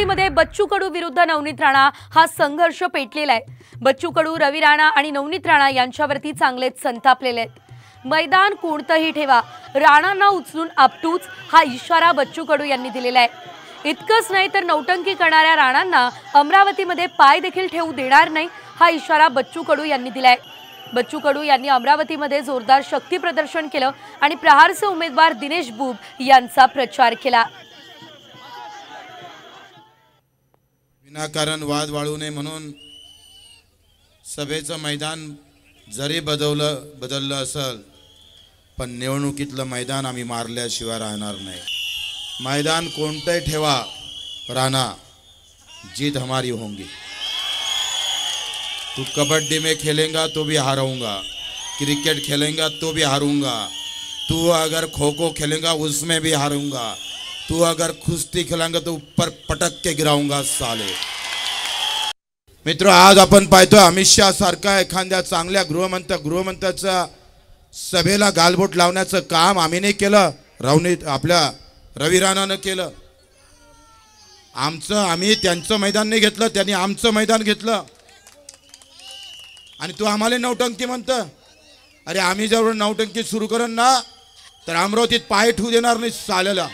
अमरावतीमध्ये बच्चू कडू विरुद्ध नवनीत राणा हा संघर्ष पेटलेला आहे। बच्चू कडू, रवी राणा आणि नवनीत राणा यांच्यावरती चांगलेच संतापलेले आहेत। मैदान कोणतंही ठेवा, राणांना उचलून आपटूच हा इशारा बच्चू कडू यांनी दिलेला आहे। इतकंच नाही तर नौटंकी करणाऱ्या राणांना अमरावतीमध्ये पाय देखील ठेवू देणार नाही हा इशारा बच्चू कडू यांनी दिलाय। बच्चू कडू यांनी अमरावतीमध्ये जोरदार शक्ती प्रदर्शन केलं आणि प्रहारचे उमेदवार दिनेश बुब यांचा प्रचार केला। विनाकारण वाद वाढू नये म्हणून सभेचं मैदान जरी बदललं असेल पण निवडणुकीतलं मैदान आम्ही मारल्याशिवाय राहणार नाही। मैदान कोणतंही ठेवा, राणा जीत हमारी होंगी। तू कबड्डी में खेलेगा तो भी हारूंगा, क्रिकेट खेलेगा तो भी हारूंगा, तू अगर खो खो खेलेगा उसमें भी हारूंगा, तू अगर कुश्ती खेलेगा तो ऊपर पटक के गिराऊंगा साले। मित्र, आज आपण पाहतोय अमित शाह सारखा एखाद्या चांगल्या गृहमंत्र्याचा सभेला गालबोट लावण्याचं काम आम्ही नाही केलं, आपल्या रवी राणानं केलं। आम्ही त्यांचं मैदान नाही घेतलं, त्यांनी आमचं मैदान घेतलं आणि तू आम्हाला नौटंकी म्हणतं। अरे आम्ही जर नौटंकी सुरू करून ना तर अमरावतीत पाय ठेवू देणार नाही साल्याला।